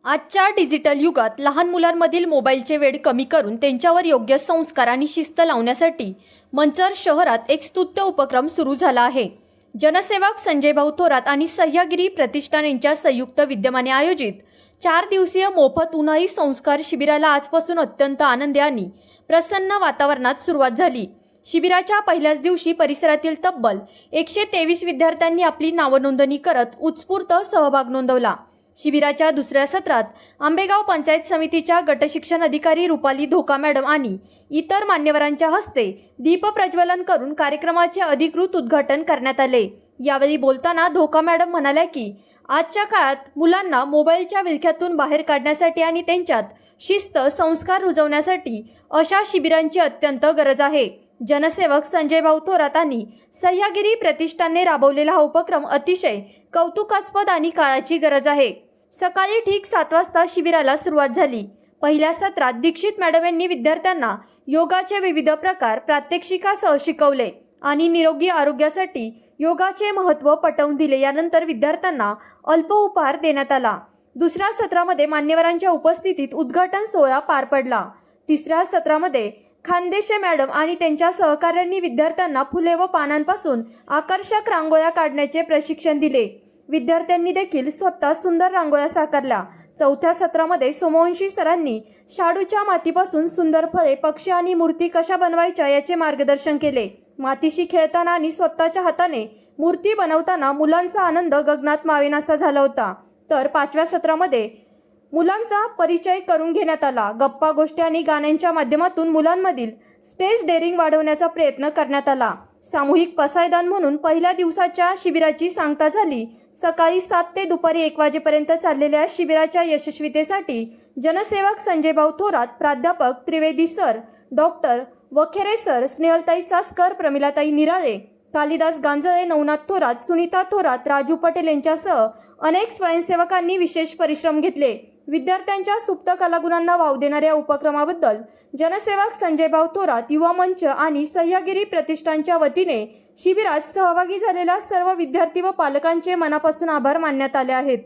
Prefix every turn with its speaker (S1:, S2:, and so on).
S1: आजच्या डिजिटल युगात लहान मुलांमधील मोबाईलचे वेड कमी करून त्यांच्यावर योग्य संस्कार आणि शिस्त लावण्यासाठी मंचर शहरात एक स्तुत्य उपक्रम सुरू झाला आहे। जनसेवक संजय भाऊ थोरात आणि सह्यागिरी प्रतिष्ठान यांच्या संयुक्त विद्यमाने आयोजित 4 दिवसीय मोफत उन्हाळी संस्कार शिबिराला आजपासून अत्यंत आनंदी आणि प्रसन्न वातावरणात सुरुवात झाली। शिबिराच्या पहिल्याच दिवशी परिसरातील तब्बल 123 विद्यार्थ्यांनी आपली नावनोंदणी करत उत्स्फूर्त सहभाग नोंदवला। शिबिराच्या दुसऱ्या सत्रात आंबेगाव पंचायत समितीच्या गटशिक्षण अधिकारी रुपाली धोका मॅडम आणि इतर मान्यवरांच्या हस्ते दीप प्रज्वलन करून कार्यक्रमाचे अधिकृत उद्घाटन करण्यात आले। यावेळी बोलताना धोका मॅडम म्हणाल्या की आजच्या काळात मुलांना मोबाईलच्या विळख्यातून बाहेर काढण्यासाठी आणि त्यांच्यात शिस्त संस्कार रुजवण्यासाठी अशा शिबिरांची अत्यंत गरज आहे। जनसेवक संजय भाऊ थोरात आणि सह्यागिरी प्रतिष्ठानने राबवलेला हा उपक्रम अतिशय कौतुकास्पद आणि काळाची गरज आहे। सकाळी ठीक 7 वाजता शिबिराला सुरुवात झाली। पहिल्या सत्रात दीक्षित मॅडम यांनी विद्यार्थ्यांना योगाचे विविध प्रकार प्रात्यक्षिकासह शिकवले आणि निरोगी आरोग्यासाठी योगाचे महत्त्व पटवून दिले। यानंतर विद्यार्थ्यांना अल्प उपहार देण्यात आला। दुसऱ्या सत्रामध्ये मान्यवरांच्या उपस्थितीत उद्घाटन सोहळा पार पडला। तिसऱ्या सत्रामध्ये खानदेशे मॅडम आणि त्यांच्या सहकाऱ्यांनी विद्यार्थ्यांना फुले व पानांपासून आकर्षक रांगोळ्या काढण्याचे प्रशिक्षण दिले। विद्यार्थ्यांनी देखील स्वतः सुंदर रांगोळ्या साकारल्या। चौथ्या सत्रामध्ये सोमवंशी सरांनी शाडूच्या मातीपासून सुंदर फळे, पक्षी आणि मूर्ती कशा बनवायच्या याचे मार्गदर्शन केले। मातीशी खेळताना आणि स्वतःच्या हाताने मूर्ती बनवताना मुलांचा आनंद गगनात मावेनासा झाला होता। तर 5व्या सत्रामध्ये मुलांचा परिचय करून घेण्यात आला। गप्पा गोष्टी आणि गाण्यांच्या माध्यमातून मुलांमधील स्टेज डेअरिंग वाढवण्याचा प्रयत्न करण्यात आला। सामूहिक पसायदान म्हणून पहिल्या दिवसाच्या शिबिराची सांगता झाली। सकाळी 7 ते दुपारी 1 वाजेपर्यंत चाललेल्या शिबिराच्या यशस्वीतेसाठी जनसेवक संजय भाऊ थोरात, प्राध्यापक Trivedi sir, doctor वखेरे sir, Snehaltai Chaskar, प्रमिलाताई निराळे, कालिदास गांजळे, नवनाथ थोरात, सुनीता थोरात, राजू पटेल यांच्यासह अनेक स्वयंसेवकांनी विशेष परिश्रम घेतले। विद्यार्थ्यांच्या सुप्त कलागुणांना वाव देणाऱ्या उपक्रमाबद्दल जनसेवक संजय भाऊ थोरात, युवा मंच आणि सह्यागिरी प्रतिष्ठानच्या वतीने शिबिरात सहभागी झालेल्या सर्व विद्यार्थी व पालकांचे मनापासून आभार मानण्यात आले आहेत।